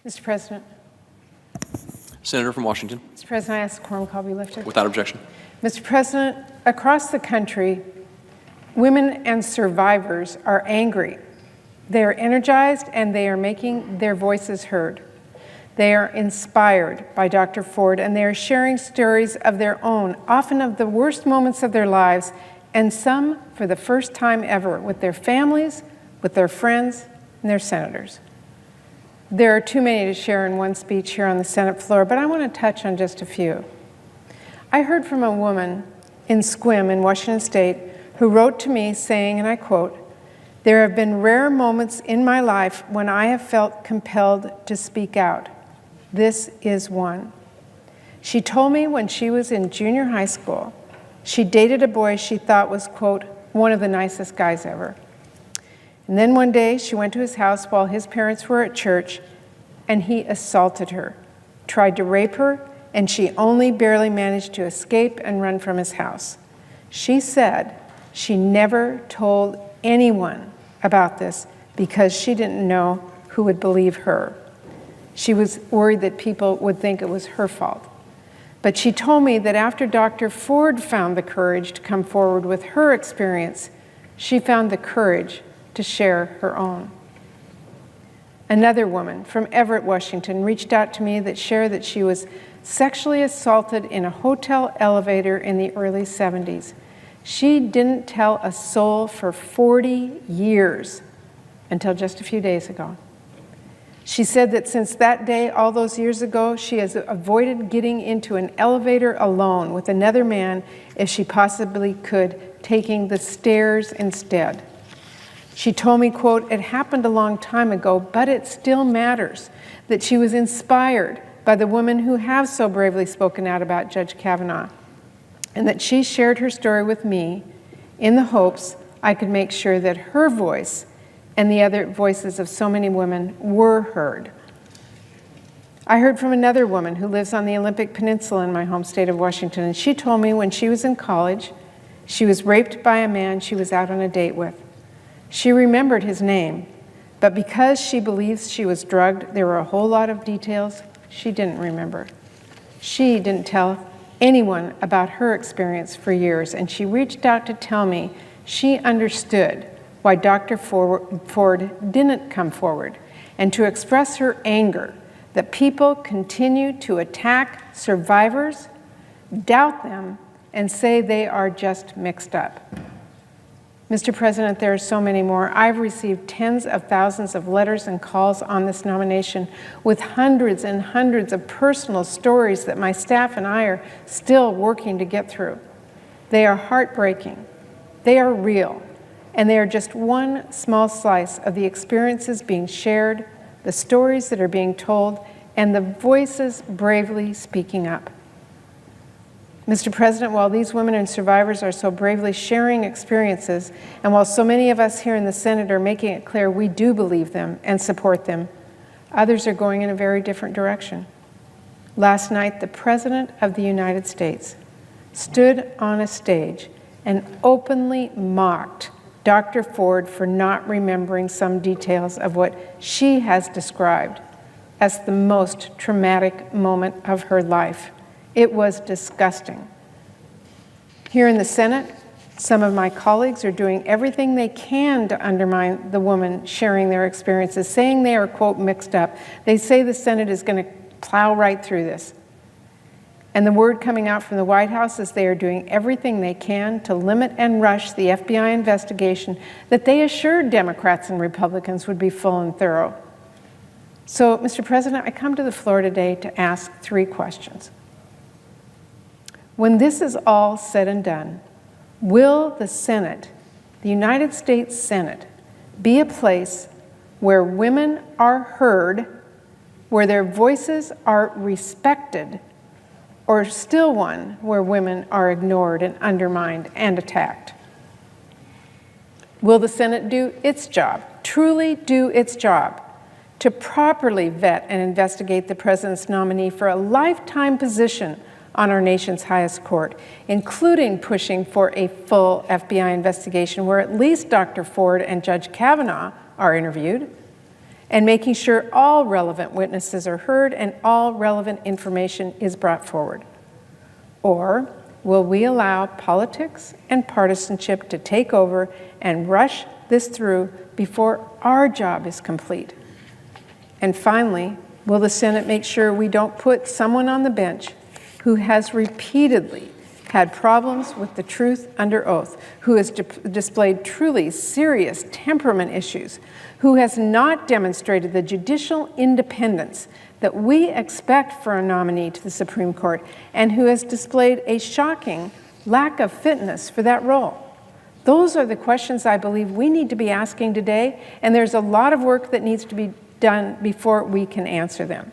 Mr. President. Senator from Washington. Mr. President, I ask the quorum call be lifted. Without objection. Mr. President, across the country, women and survivors are angry. They are energized and they are making their voices heard. They are inspired by Dr. Ford and they are sharing stories of their own, often of the worst moments of their lives, and some for the first time ever, with their families, with their friends, and their senators. There are too many to share in one speech here on the Senate floor, but I want to touch on just a few. I heard from a woman in Sequim in Washington State who wrote to me saying, and I quote, "There have been rare moments in my life when I have felt compelled to speak out. This is one." She told me when she was in junior high school, she dated a boy she thought was, quote, one of the nicest guys ever. And then one day she went to his house while his parents were at church and he assaulted her, tried to rape her, and she only barely managed to escape and run from his house. She said she never told anyone about this because she didn't know who would believe her. She was worried that people would think it was her fault. But she told me that after Dr. Ford found the courage to come forward with her experience, she found the courage to share her own. Another woman from Everett, Washington, reached out to me that shared that she was sexually assaulted in a hotel elevator in the early 70s. She didn't tell a soul for 40 years until just a few days ago. She said that since that day, all those years ago, she has avoided getting into an elevator alone with another man if she possibly could, taking the stairs instead. She told me, quote, "It happened a long time ago, but it still matters," that she was inspired by the women who have so bravely spoken out about Judge Kavanaugh, and that she shared her story with me in the hopes I could make sure that her voice and the other voices of so many women were heard. I heard from another woman who lives on the Olympic Peninsula in my home state of Washington, and she told me when she was in college, she was raped by a man she was out on a date with. She remembered his name, but because she believes she was drugged, there were a whole lot of details she didn't remember. She didn't tell anyone about her experience for years, and she reached out to tell me she understood why Dr. Ford didn't come forward, and to express her anger that people continue to attack survivors, doubt them, and say they are just mixed up. Mr. President, there are so many more. I've received tens of thousands of letters and calls on this nomination with hundreds and hundreds of personal stories that my staff and I are still working to get through. They are heartbreaking, they are real, and they are just one small slice of the experiences being shared, the stories that are being told, and the voices bravely speaking up. Mr. President, while these women and survivors are so bravely sharing experiences, and while so many of us here in the Senate are making it clear we do believe them and support them, others are going in a very different direction. Last night, the President of the United States stood on a stage and openly mocked Dr. Ford for not remembering some details of what she has described as the most traumatic moment of her life. It was disgusting. Here in the Senate, some of my colleagues are doing everything they can to undermine the women sharing their experiences, saying they are, quote, mixed up. They say the Senate is going to plow right through this. And the word coming out from the White House is they are doing everything they can to limit and rush the FBI investigation that they assured Democrats and Republicans would be full and thorough. So, Mr. President, I come to the floor today to ask three questions. When this is all said and done, will the Senate, the United States Senate, be a place where women are heard, where their voices are respected, or still one where women are ignored and undermined and attacked? Will the Senate do its job, truly do its job, to properly vet and investigate the President's nominee for a lifetime position on our nation's highest court, including pushing for a full FBI investigation where at least Dr. Ford and Judge Kavanaugh are interviewed, and making sure all relevant witnesses are heard and all relevant information is brought forward? Or will we allow politics and partisanship to take over and rush this through before our job is complete? And finally, will the Senate make sure we don't put someone on the bench who has repeatedly had problems with the truth under oath, who has displayed truly serious temperament issues, who has not demonstrated the judicial independence that we expect for a nominee to the Supreme Court, and who has displayed a shocking lack of fitness for that role? Those are the questions I believe we need to be asking today, and there's a lot of work that needs to be done before we can answer them.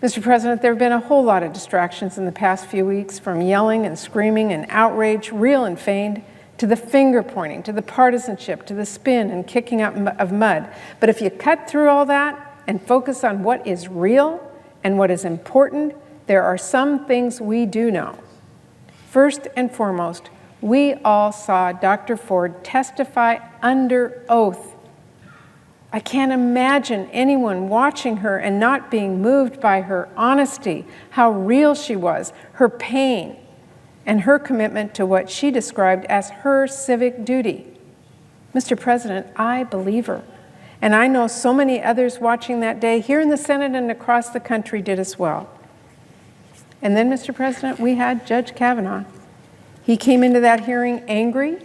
Mr. President, there have been a whole lot of distractions in the past few weeks, from yelling and screaming and outrage, real and feigned, to the finger pointing, to the partisanship, to the spin and kicking up of mud. But if you cut through all that and focus on what is real and what is important, there are some things we do know. First and foremost, we all saw Dr. Ford testify under oath. I can't imagine anyone watching her and not being moved by her honesty, how real she was, her pain, and her commitment to what she described as her civic duty. Mr. President, I believe her. And I know so many others watching that day here in the Senate and across the country did as well. And then, Mr. President, we had Judge Kavanaugh. He came into that hearing angry,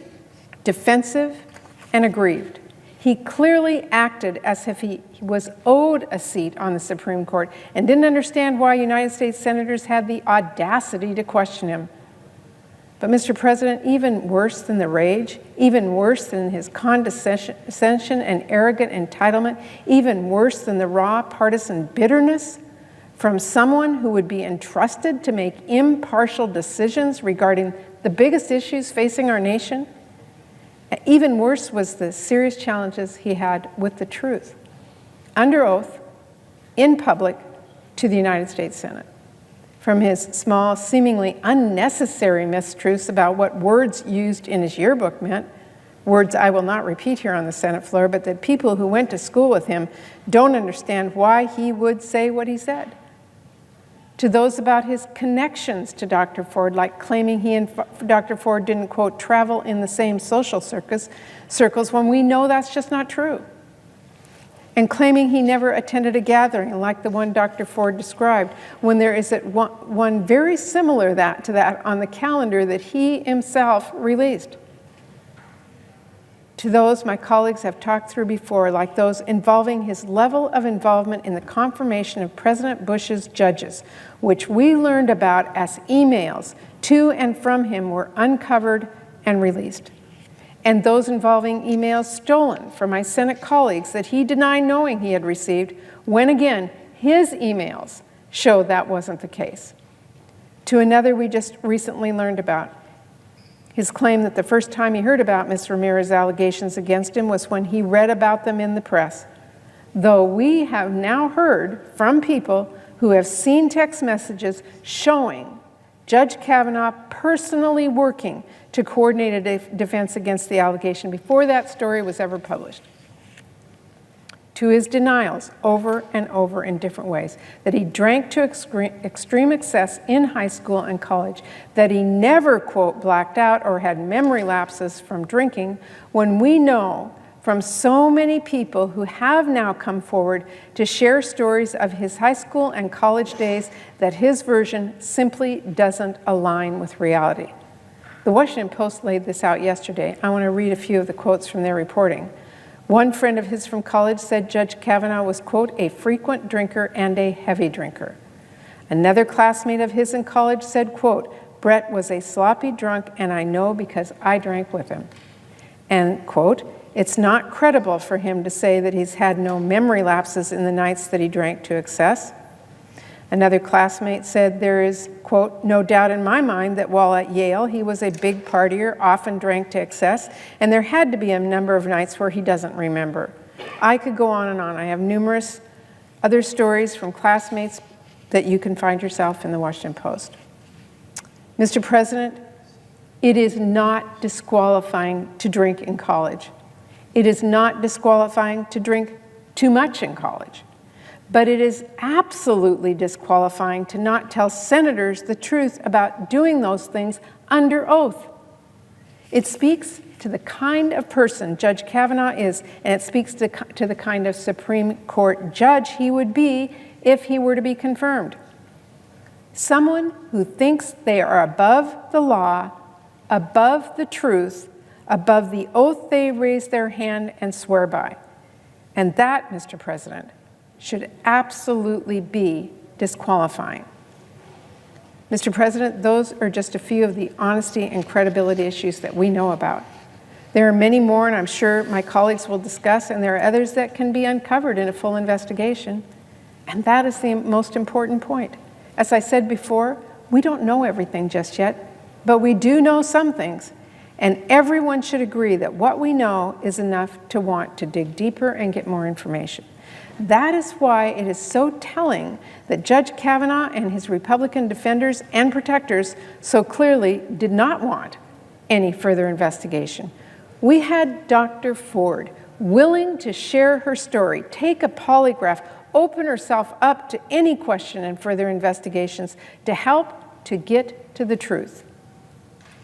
defensive, and aggrieved. He clearly acted as if he was owed a seat on the Supreme Court and didn't understand why United States senators had the audacity to question him. But, Mr. President, even worse than the rage, even worse than his condescension and arrogant entitlement, even worse than the raw partisan bitterness from someone who would be entrusted to make impartial decisions regarding the biggest issues facing our nation, even worse was the serious challenges he had with the truth, under oath, in public, to the United States Senate. From his small, seemingly unnecessary mistruths about what words used in his yearbook meant, words I will not repeat here on the Senate floor, but that people who went to school with him don't understand why he would say what he said, to those about his connections to Dr. Ford, like claiming he and Dr. Ford didn't, quote, travel in the same social circles when we know that's just not true, and claiming he never attended a gathering like the one Dr. Ford described, when there is one very similar to that on the calendar that he himself released. To those my colleagues have talked through before, like those involving his level of involvement in the confirmation of President Bush's judges, which we learned about as emails to and from him were uncovered and released. And those involving emails stolen from my Senate colleagues that he denied knowing he had received, when again, his emails showed that wasn't the case. To another we just recently learned about, his claim that the first time he heard about Ms. Ramirez's allegations against him was when he read about them in the press, though we have now heard from people who have seen text messages showing Judge Kavanaugh personally working to coordinate a defense against the allegation before that story was ever published. To his denials over and over in different ways, that he drank to extreme excess in high school and college, that he never, quote, blacked out or had memory lapses from drinking, when we know from so many people who have now come forward to share stories of his high school and college days that his version simply doesn't align with reality. The Washington Post laid this out yesterday. I want to read a few of the quotes from their reporting. One friend of his from college said Judge Kavanaugh was, quote, a frequent drinker and a heavy drinker. Another classmate of his in college said, quote, Brett was a sloppy drunk, and I know because I drank with him. And, quote, it's not credible for him to say that he's had no memory lapses in the nights that he drank to excess. Another classmate said there is, quote, no doubt in my mind that while at Yale, he was a big partier, often drank to excess, and there had to be a number of nights where he doesn't remember. I could go on and on. I have numerous other stories from classmates that you can find yourself in the Washington Post. Mr. President, it is not disqualifying to drink in college. It is not disqualifying to drink too much in college. But it is absolutely disqualifying to not tell senators the truth about doing those things under oath. It speaks to the kind of person Judge Kavanaugh is, and it speaks to the kind of Supreme Court judge he would be if he were to be confirmed. Someone who thinks they are above the law, above the truth, above the oath they raise their hand and swear by. And that, Mr. President, should absolutely be disqualifying. Mr. President, those are just a few of the honesty and credibility issues that we know about. There are many more, and I'm sure my colleagues will discuss, and there are others that can be uncovered in a full investigation. And that is the most important point. As I said before, we don't know everything just yet, but we do know some things, and everyone should agree that what we know is enough to want to dig deeper and get more information. That is why it is so telling that Judge Kavanaugh and his Republican defenders and protectors so clearly did not want any further investigation. We had Dr. Ford willing to share her story, take a polygraph, open herself up to any question and further investigations to help to get to the truth.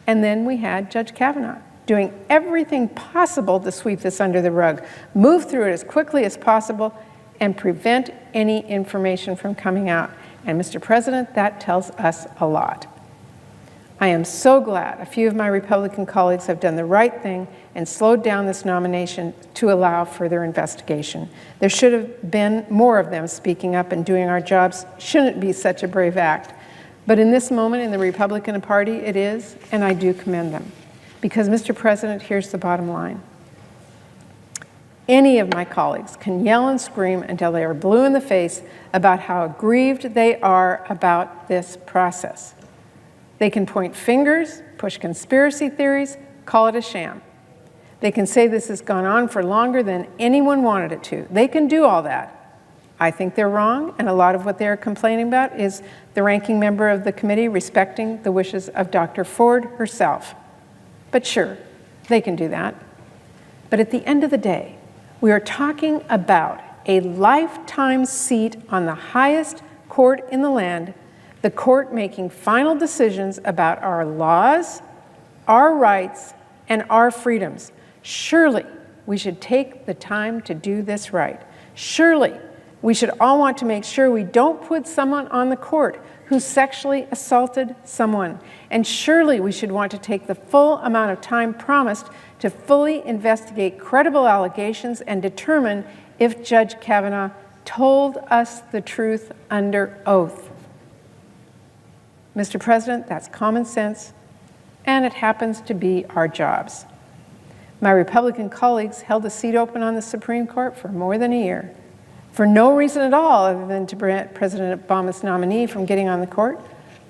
And then we had Judge Kavanaugh doing everything possible to sweep this under the rug, move through it as quickly as possible, and prevent any information from coming out. And Mr. President, that tells us a lot. I am so glad a few of my Republican colleagues have done the right thing and slowed down this nomination to allow further investigation. There should have been more of them speaking up and doing our jobs. Shouldn't be such a brave act. But in this moment in the Republican Party, it is, and I do commend them. Because, Mr. President, here's the bottom line. Any of my colleagues can yell and scream until they are blue in the face about how aggrieved they are about this process. They can point fingers, push conspiracy theories, call it a sham. They can say this has gone on for longer than anyone wanted it to. They can do all that. I think they're wrong, and a lot of what they're complaining about is the ranking member of the committee respecting the wishes of Dr. Ford herself. But sure, they can do that. But at the end of the day, we are talking about a lifetime seat on the highest court in the land, the court making final decisions about our laws, our rights, and our freedoms. Surely we should take the time to do this right. Surely we should all want to make sure we don't put someone on the court who sexually assaulted someone. And surely we should want to take the full amount of time promised to fully investigate credible allegations and determine if Judge Kavanaugh told us the truth under oath. Mr. President, that's common sense, and it happens to be our jobs. My Republican colleagues held a seat open on the Supreme Court for more than a year, for no reason at all other than to prevent President Obama's nominee from getting on the court.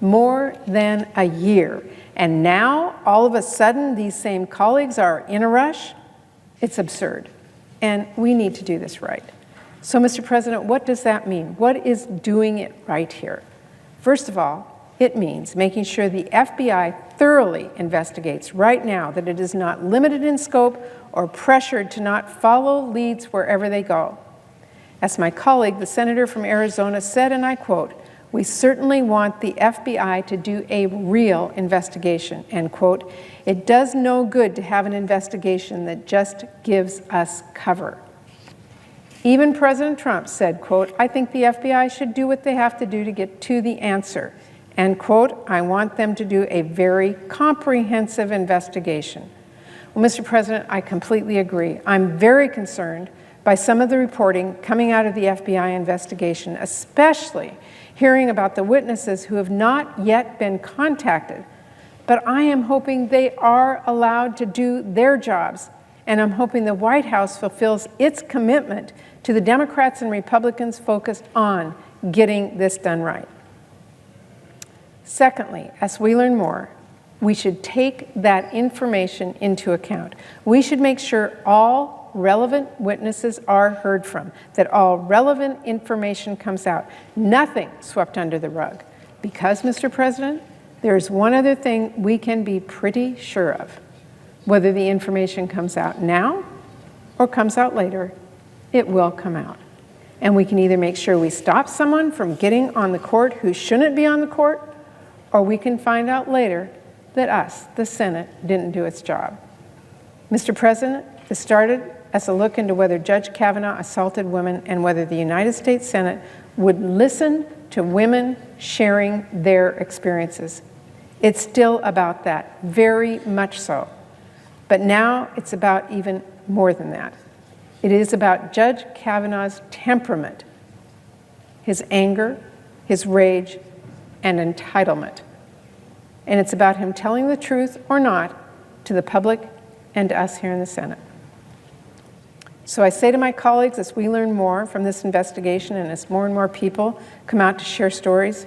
More than a year. And now, all of a sudden, these same colleagues are in a rush? It's absurd. And we need to do this right. So, Mr. President, what does that mean? What is doing it right here? First of all, it means making sure the FBI thoroughly investigates right now, that it is not limited in scope or pressured to not follow leads wherever they go. As my colleague, the senator from Arizona, said, and I quote, "We certainly want the FBI to do a real investigation," end quote. "It does no good to have an investigation that just gives us cover." Even President Trump said, quote, "I think the FBI should do what they have to do to get to the answer," end quote. "I want them to do a very comprehensive investigation." Well, Mr. President, I completely agree. I'm very concerned by some of the reporting coming out of the FBI investigation, especially hearing about the witnesses who have not yet been contacted. But I am hoping they are allowed to do their jobs, and I'm hoping the White House fulfills its commitment to the Democrats and Republicans focused on getting this done right. Secondly, as we learn more, we should take that information into account. We should make sure all relevant witnesses are heard from, that all relevant information comes out, nothing swept under the rug. Because, Mr. President, there's one other thing we can be pretty sure of. Whether the information comes out now or comes out later, it will come out. And we can either make sure we stop someone from getting on the court who shouldn't be on the court, or we can find out later that us, the Senate, didn't do its job. Mr. President, this started as a look into whether Judge Kavanaugh assaulted women and whether the United States Senate would listen to women sharing their experiences. It's still about that, very much so. But now it's about even more than that. It is about Judge Kavanaugh's temperament, his anger, his rage, and entitlement. And it's about him telling the truth or not to the public and to us here in the Senate. So I say to my colleagues, as we learn more from this investigation and as more and more people come out to share stories,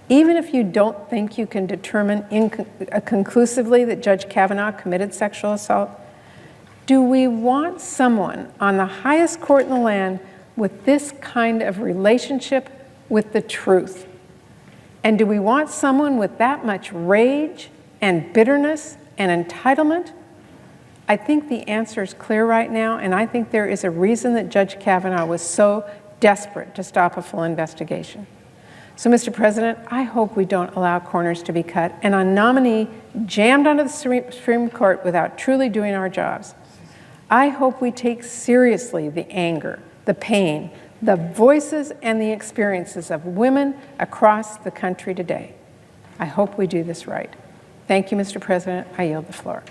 even if you don't think you can determine conclusively that Judge Kavanaugh committed sexual assault, do we want someone on the highest court in the land with this kind of relationship with the truth? And do we want someone with that much rage and bitterness and entitlement? I think the answer is clear right now, and I think there is a reason that Judge Kavanaugh was so desperate to stop a full investigation. So, Mr. President, I hope we don't allow corners to be cut and a nominee jammed onto the Supreme Court without truly doing our jobs. I hope we take seriously the anger, the pain, the voices and the experiences of women across the country today. I hope we do this right. Thank you, Mr. President. I yield the floor.